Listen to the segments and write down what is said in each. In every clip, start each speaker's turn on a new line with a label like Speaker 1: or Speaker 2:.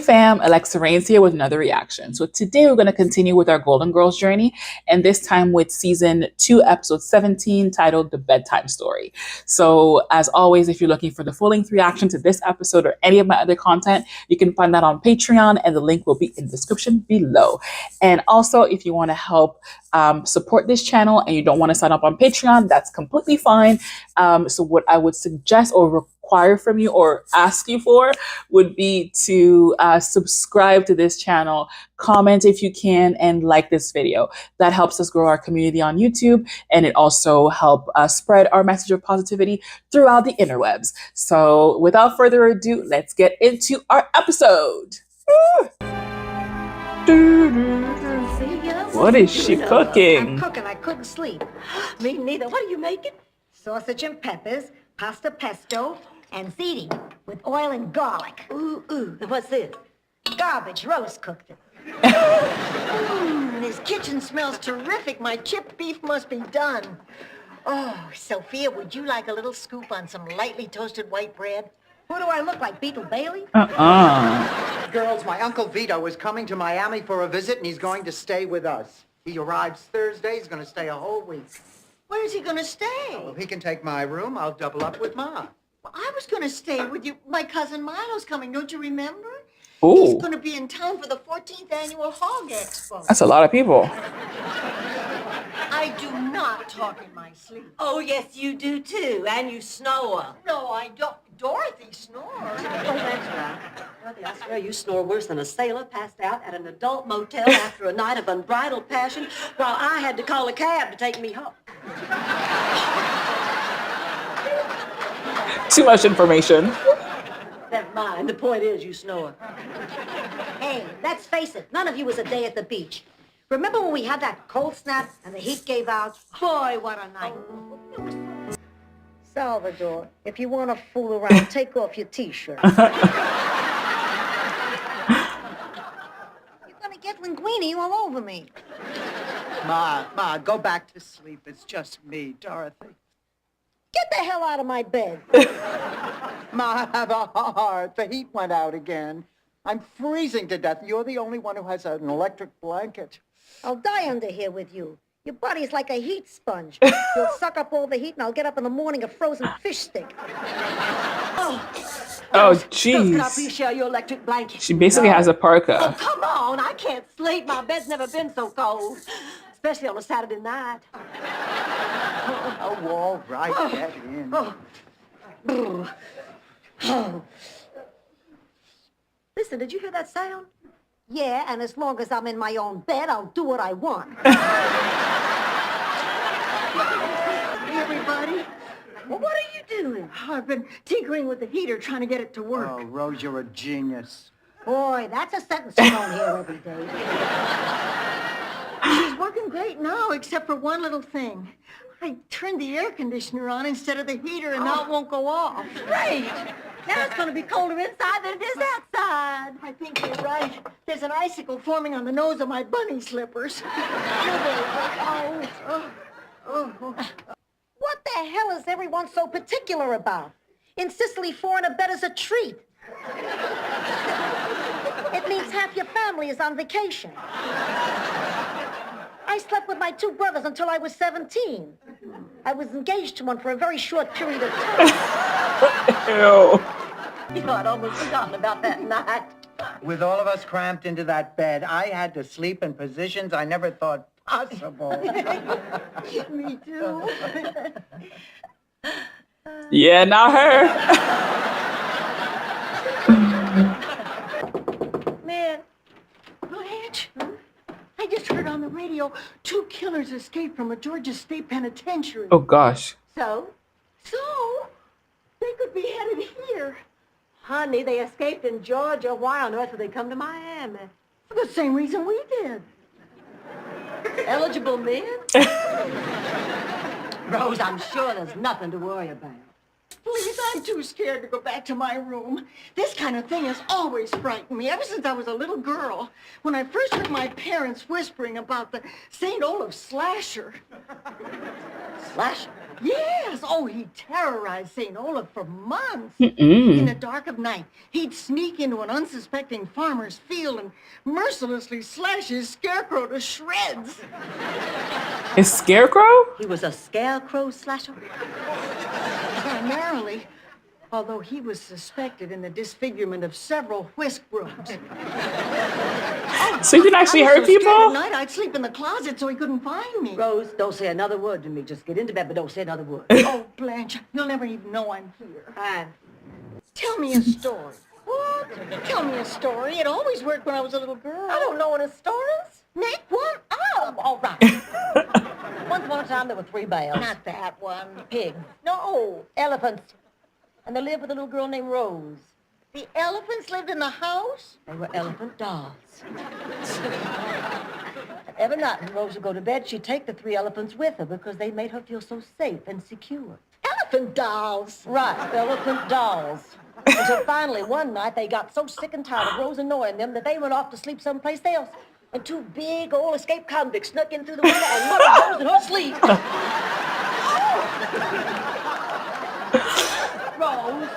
Speaker 1: fam, Alexxa Rains here with another reaction. So today we're going to continue with our Golden Girls journey, and this time with season 2, episode 17, titled The Bedtime Story. So as always, if you're looking for the full-length reaction to this episode or any of my other content, you can find that on Patreon, and the link will be in the description below. And also, if you want to help support this channel and you don't want to sign up on Patreon, that's completely fine. So what I would suggest or require from you or ask you for would be to subscribe to this channel, comment if you can, and like this video. That helps us grow our community on YouTube, and it also helps spread our message of positivity throughout the interwebs. So without further ado, let's get into our episode. What is she cooking?
Speaker 2: I'm cooking. I couldn't sleep. Me neither. What are you making? Sausage and peppers, pasta pesto, and ziti with oil and garlic. Ooh, ooh. And what's this? Garbage. Rose cooked it. This kitchen smells terrific. My chipped beef must be done. Oh, Sophia, would you like a little scoop on some lightly toasted white bread? Who do I look like, Beetle Bailey?
Speaker 3: Girls, my Uncle Vito is coming to Miami for a visit, and he's going to stay with us. He arrives Thursday. He's going to stay a whole week.
Speaker 2: Where is he going to stay?
Speaker 3: Oh, he can take my room. I'll double up with Ma.
Speaker 2: Well, I was going to stay with you. My cousin Milo's coming, don't you remember?
Speaker 1: Ooh.
Speaker 2: He's going to be in town for the 14th annual Hog Expo.
Speaker 1: That's a lot of people.
Speaker 2: I do not talk in my sleep.
Speaker 4: Oh, yes, you do, too. And you snore.
Speaker 2: No, I don't. Dorothy snores.
Speaker 4: Oh, that's right. Dorothy, I swear you snore worse than a sailor passed out at an adult motel after a night of unbridled passion while I had to call a cab to take me home.
Speaker 1: Too much information.
Speaker 4: Never mind. The point is you snore.
Speaker 2: Hey, let's face it. None of you was a day at the beach. Remember when we had that cold snap and the heat gave out? Boy, what a night. Salvador, if you want to fool around, take off your T-shirt. You're going to get linguine all over me.
Speaker 3: Ma, go back to sleep. It's just me, Dorothy.
Speaker 2: Get the hell out of my bed.
Speaker 3: Ma, I have a heart. The heat went out again. I'm freezing to death. You're the only one who has an electric blanket.
Speaker 2: I'll die under here with you. Your body's like a heat sponge. You'll suck up all the heat, and I'll get up in the morning a frozen fish stick.
Speaker 1: Oh,
Speaker 4: Can I please
Speaker 1: jeez.
Speaker 4: share your electric blanket?
Speaker 1: She basically has a
Speaker 4: Oh,
Speaker 1: parka.
Speaker 4: come on. I can't sleep. My bed's never been so cold, especially on a Saturday night.
Speaker 3: Oh, all right, get in.
Speaker 2: Listen, did you hear that sound? Yeah, and as long as I'm in my own bed, I'll do what I want. Hey, everybody.
Speaker 4: Well, what are you doing?
Speaker 2: I've been tinkering with the heater, trying to get it to work.
Speaker 3: Oh, Rose, you're a genius.
Speaker 2: Boy, that's a sentence you don't hear every day. She's working great now, except for one little thing. I turned the air conditioner on instead of the heater, and now it won't go off.
Speaker 4: Great. Now it's going to be colder inside than it is outside.
Speaker 2: I think you're right. There's an icicle forming on the nose of my bunny slippers. What the hell is everyone so particular about? In Sicily, 4 in a bed is a treat. It means half your family is on vacation. I slept with my 2 brothers until I was 17. I was engaged to one for a very short period of time.
Speaker 1: Ew.
Speaker 4: You know, I'd almost forgotten about that night.
Speaker 3: With all of us cramped into that bed, I had to sleep in positions I never thought possible.
Speaker 2: Me too.
Speaker 1: Yeah, not her.
Speaker 2: Man, Blanche, I just heard on the radio 2 killers escaped from a Georgia State Penitentiary.
Speaker 1: Oh, gosh.
Speaker 4: So?
Speaker 2: So, they could be headed here.
Speaker 4: Honey, they escaped in Georgia. Why on earth would they come to Miami?
Speaker 2: For the same reason we did.
Speaker 4: Eligible men? Rose, I'm sure there's nothing to worry about.
Speaker 2: Please, I'm too scared to go back to my room. This kind of thing has always frightened me, ever since I was a little girl. When I first heard my parents whispering about the St. Olaf slasher.
Speaker 4: Slasher?
Speaker 3: Yes. Oh, he terrorized St. Olaf for months. In the dark of night, he'd sneak into an unsuspecting farmer's field and mercilessly slash his scarecrow to shreds.
Speaker 1: His scarecrow?
Speaker 4: He was a scarecrow slasher?
Speaker 3: Primarily, although he was suspected in the disfigurement of several whisk brooms.
Speaker 1: So you can actually
Speaker 3: I was
Speaker 1: hurt
Speaker 3: so scared
Speaker 1: people?
Speaker 3: at night, I'd sleep in the closet so he couldn't find me.
Speaker 4: Rose, don't say another word to me. Just get into bed, but don't say another word.
Speaker 3: Oh, Blanche, you'll never even know I'm here.
Speaker 4: Fine.
Speaker 3: Tell me a story. What? Tell me a story. It always worked when I was a little girl.
Speaker 2: I don't know any stories.
Speaker 3: Make one up.
Speaker 4: All right. Once upon a time, there were 3 bears.
Speaker 2: Not that one.
Speaker 4: Pigs.
Speaker 2: No.
Speaker 4: Elephants. And they lived with a little girl named Rose.
Speaker 2: The elephants lived in the house?
Speaker 4: They were elephant dolls. Every night when Rose would go to bed, she'd take the 3 elephants with her because they made her feel so safe and secure.
Speaker 2: Elephant dolls.
Speaker 4: Right, elephant dolls. Until finally, one night, they got so sick and tired of Rose annoying them that they went off to sleep someplace else. And 2 big old escaped convicts snuck in through the window and murdered Rose in her sleep. Rose.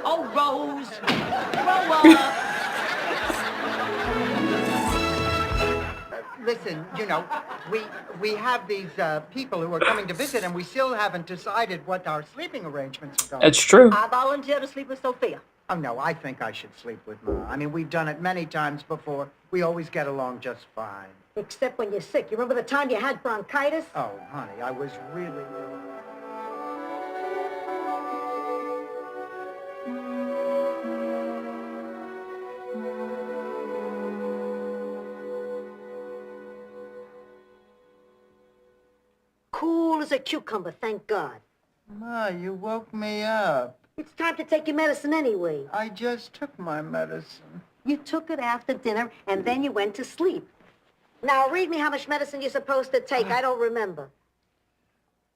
Speaker 4: Oh, Rose. Grow up.
Speaker 3: Listen, you know, we have these people who are coming to visit, and we still haven't decided what our sleeping arrangements are going.
Speaker 1: It's true.
Speaker 4: I volunteer to sleep with Sophia.
Speaker 3: Oh, no, I think I should sleep with Ma. I mean, we've done it many times before. We always get along just fine.
Speaker 2: Except when you're sick. You remember the time you had bronchitis?
Speaker 3: Oh, honey, I was really ill.
Speaker 2: Cool as a cucumber, thank God.
Speaker 3: Ma, you woke me up.
Speaker 2: It's time to take your medicine anyway.
Speaker 3: I just took my medicine.
Speaker 2: You took it after dinner, and then you went to sleep. Now, read me how much medicine you're supposed to take. I don't remember.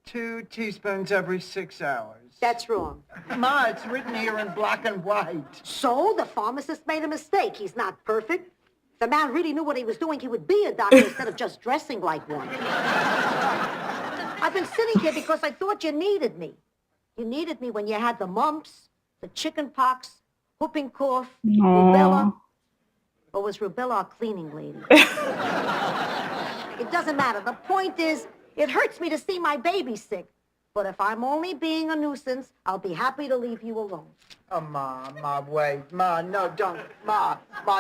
Speaker 3: 2 teaspoons every 6 hours.
Speaker 2: That's wrong.
Speaker 3: Ma, it's written here in black and white.
Speaker 2: So, the pharmacist made a mistake. He's not perfect. If the man really knew what he was doing, he would be a doctor instead of just dressing like one. I've been sitting here because I thought you needed me. You needed me when you had the mumps, the chicken pox, whooping cough, rubella. Or was rubella a cleaning lady? It doesn't matter. The point is, it hurts me to see my baby sick. But if I'm only being a nuisance, I'll be happy to leave you alone.
Speaker 3: Oh, Ma, wait. Ma, no, don't. Ma,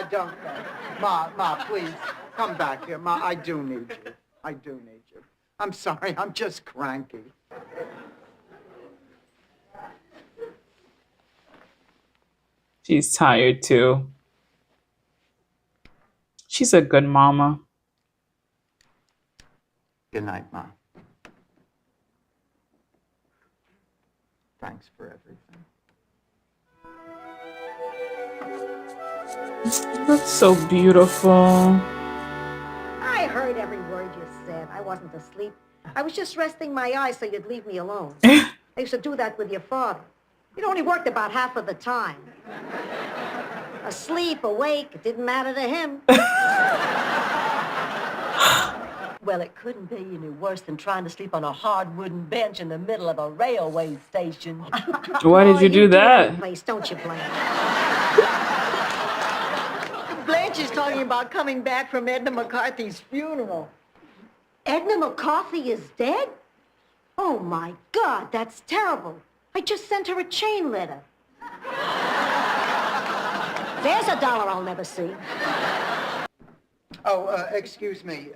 Speaker 3: don't go. Ma, please, come back here. Ma, I do need you. I do need you. I'm sorry, I'm just cranky.
Speaker 1: She's tired too. She's a good mama.
Speaker 3: Good night, Ma. Thanks for everything.
Speaker 1: That's so beautiful.
Speaker 2: I heard every word you said. I wasn't asleep. I was just resting my eyes so you'd leave me alone. I used to do that with your father. It only worked about half of the time. Asleep, awake, it didn't matter to him.
Speaker 4: Well, it couldn't be any worse than trying to sleep on a hard wooden bench in the middle of a railway station.
Speaker 1: Why did you do that?
Speaker 2: Place, don't you, Blanche?
Speaker 3: Blanche is talking about coming back from Edna McCarthy's funeral.
Speaker 2: Edna McCarthy is dead? Oh, my God, that's terrible. I just sent her a chain letter. There's $1 I'll never see.
Speaker 3: Oh, excuse me.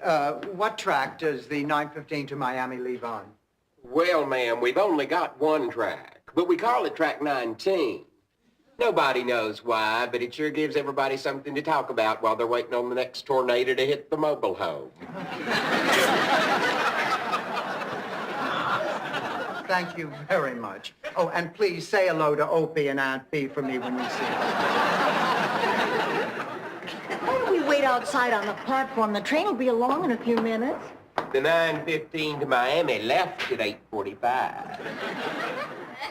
Speaker 3: What track does the 9:15 to Miami leave on?
Speaker 5: Well, ma'am, we've only got one track, but we call it track 19. Nobody knows why, but it sure gives everybody something to talk about while they're waiting on the next tornado to hit the mobile home.
Speaker 3: Thank you very much. Oh, and please say hello to Opie and Aunt Bee for me when you see them.
Speaker 2: Why don't we wait outside on the platform? The train will be along in a few minutes.
Speaker 5: The 9:15 to Miami left at 8:45.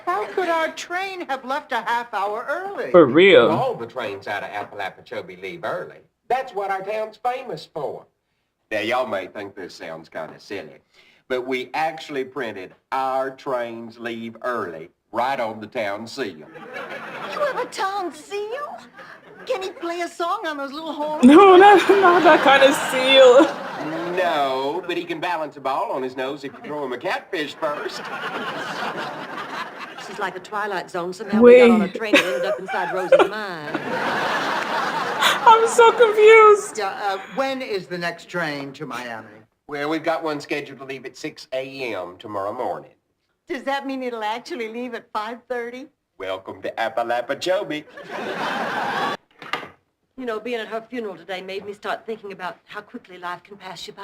Speaker 3: How could our train have left a half hour early?
Speaker 1: For real.
Speaker 5: All the trains out of Appalachicoby leave early. That's what our town's famous for. Now, y'all may think this sounds kind of silly, but we actually printed "Our trains leave early" right on the town seal.
Speaker 3: You have a town seal? Can he play a song on those little horns?
Speaker 1: No, not that kind of seal.
Speaker 5: No, but he can balance a ball on his nose if you throw him a catfish first.
Speaker 4: This is like a Twilight Zone. Somehow we got on a
Speaker 1: Wait.
Speaker 4: train and ended up inside Rosie's mind.
Speaker 1: I'm so confused.
Speaker 6: Yeah, when is the next train to Miami?
Speaker 5: Well, we've got one scheduled to leave at 6 a.m. tomorrow morning.
Speaker 3: Does that mean it'll actually leave at 5:30?
Speaker 5: Welcome to Appalachicoby.
Speaker 4: You know, being at her funeral today made me start thinking about how quickly life can pass you by.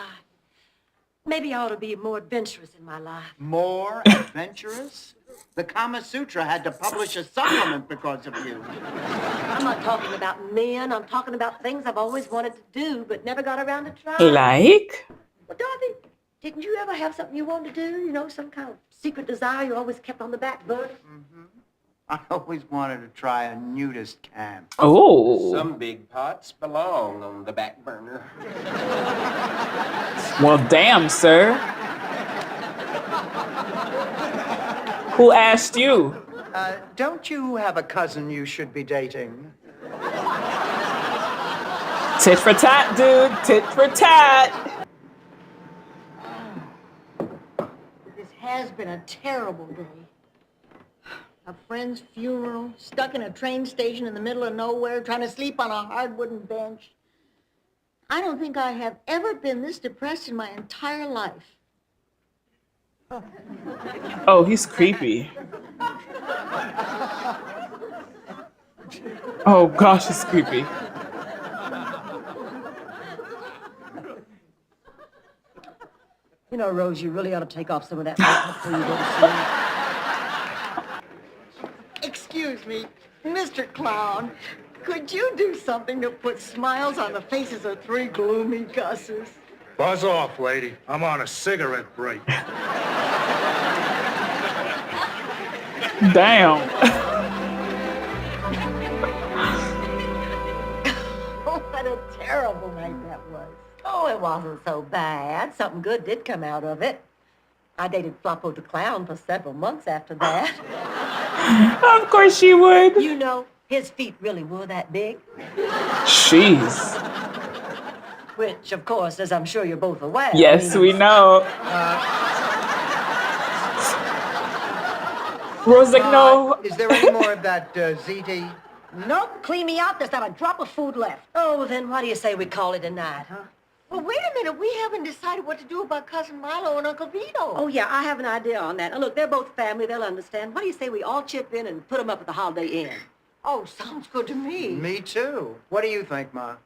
Speaker 4: Maybe I ought to be more adventurous in my life.
Speaker 6: More adventurous? The Kama Sutra had to publish a supplement because of you.
Speaker 4: I'm not talking about men. I'm talking about things I've always wanted to do but never got around to try.
Speaker 1: Like?
Speaker 4: Well, Dorothy, didn't you ever have something you wanted to do? You know, some kind of secret desire you always kept on the back burner?
Speaker 6: I always wanted to try a nudist camp.
Speaker 1: Oh.
Speaker 5: Some big pots belong on the back burner.
Speaker 1: Well, damn, sir. Who asked you?
Speaker 6: Don't you have a cousin you should be dating?
Speaker 1: Tit for tat, dude. Tit for tat.
Speaker 3: This has been a terrible day. A friend's funeral, stuck in a train station in the middle of nowhere, trying to sleep on a hard wooden bench. I don't think I have ever been this depressed in my entire life.
Speaker 1: Oh, he's creepy. Oh gosh, he's creepy.
Speaker 4: You know, Rose, you really ought to take off some of that makeup before you go to sleep.
Speaker 3: Excuse me, Mr. Clown, could you do something to put smiles on the faces of three gloomy Gusses?
Speaker 7: Buzz off, lady. I'm on a cigarette break.
Speaker 1: Damn.
Speaker 3: Oh, what a terrible night that was.
Speaker 4: Oh, it wasn't so bad. Something good did come out of it. I dated Floppo the Clown for several months after that.
Speaker 1: Of course she would.
Speaker 4: You know, his feet really were that big.
Speaker 1: Jeez.
Speaker 4: Which, of course, as I'm sure you're both aware.
Speaker 1: Yes, we know. Rose like, no.
Speaker 6: Is there any more of that ziti?
Speaker 2: Nope, clean me out. There's not a drop of food left.
Speaker 4: Oh, then why do you say we call it a night, huh?
Speaker 3: Well, wait a minute. We haven't decided what to do about Cousin Milo and Uncle Vito.
Speaker 4: Oh, yeah, I have an idea on that. Now, look, they're both family. They'll understand. Why do you say we all chip in and put them up at the Holiday Inn?
Speaker 3: Oh, sounds good to me.
Speaker 6: Me too. What do you think, Ma?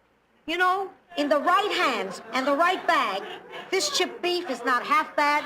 Speaker 2: You know, in the right hands and the right bag, this chip beef is not half bad.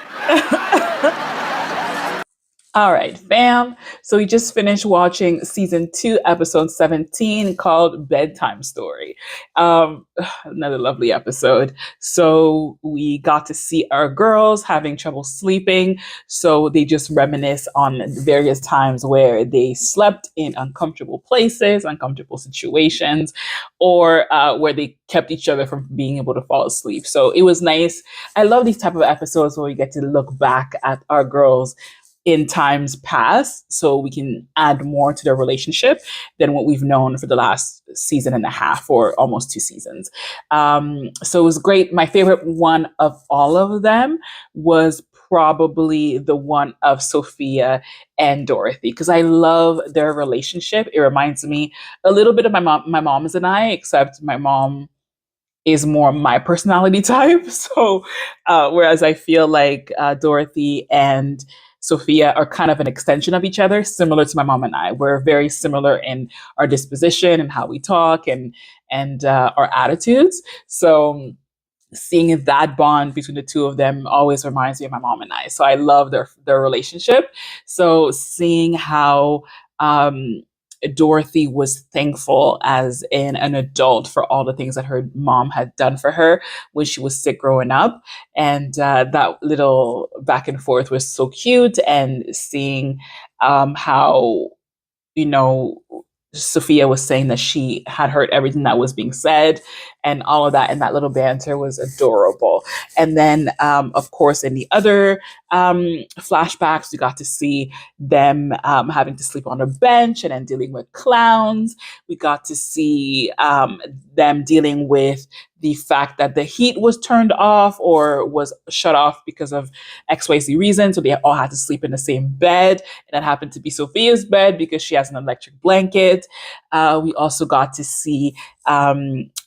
Speaker 1: All right, fam. So we just finished watching season 2, episode 17, called Bedtime Story. Another lovely episode. So we got to see our girls having trouble sleeping. So they just reminisce on various times where they slept in uncomfortable places, uncomfortable situations, or where they kept each other from being able to fall asleep. So it was nice. I love these type of episodes where we get to look back at our girls in times past, so we can add more to their relationship than what we've known for the last season and a half or almost 2 seasons. So it was great. My favorite one of all of them was probably the one of Sophia and Dorothy, because I love their relationship. It reminds me a little bit of my mom's and I, except my mom is more my personality type. So whereas I feel like Dorothy and Sophia are kind of an extension of each other, similar to my mom and I. We're very similar in our disposition and how we talk and our attitudes. So seeing that bond between the two of them always reminds me of my mom and I. So I love their relationship. So seeing how Dorothy was thankful as an adult for all the things that her mom had done for her when she was sick growing up. And that little back and forth was so cute. And seeing how, Sophia was saying that she had heard everything that was being said and all of that. And that little banter was adorable. And then, of course, in the other flashbacks, we got to see them having to sleep on a bench and then dealing with clowns. We got to see them dealing with the fact that the heat was turned off or was shut off because of XYZ reason. So they all had to sleep in the same bed. And that happened to be Sophia's bed because she has an electric blanket. We also got to see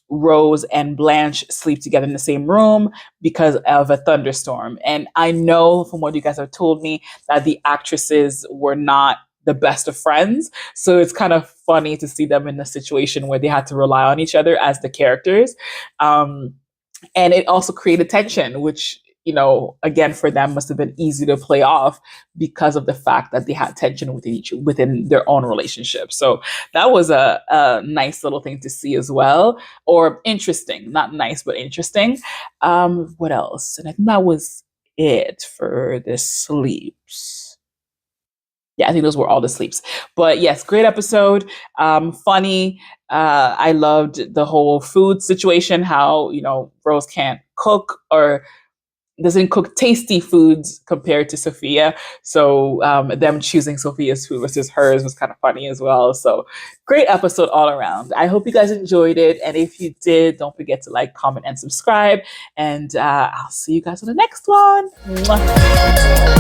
Speaker 1: Rose and Blanche sleep together in the same room because of a thunderstorm. And I know from what you guys have told me that the actresses were not the best of friends. So it's kind of funny to see them in a situation where they had to rely on each other as the characters. And it also created tension, which, you know, again, for them must have been easy to play off because of the fact that they had tension within their own relationship. So that was a nice little thing to see as well, or interesting, not nice, but interesting. What else? And I think that was it for the sleeps. Yeah, I think those were all the sleeps. But yes, great episode. Funny. I loved the whole food situation, how, you know, Rose can't cook or doesn't cook tasty foods compared to Sophia. So them choosing Sophia's food versus hers was kind of funny as well. So great episode all around. I hope you guys enjoyed it. And if you did, don't forget to like, comment, and subscribe. And I'll see you guys on the next one. Mwah.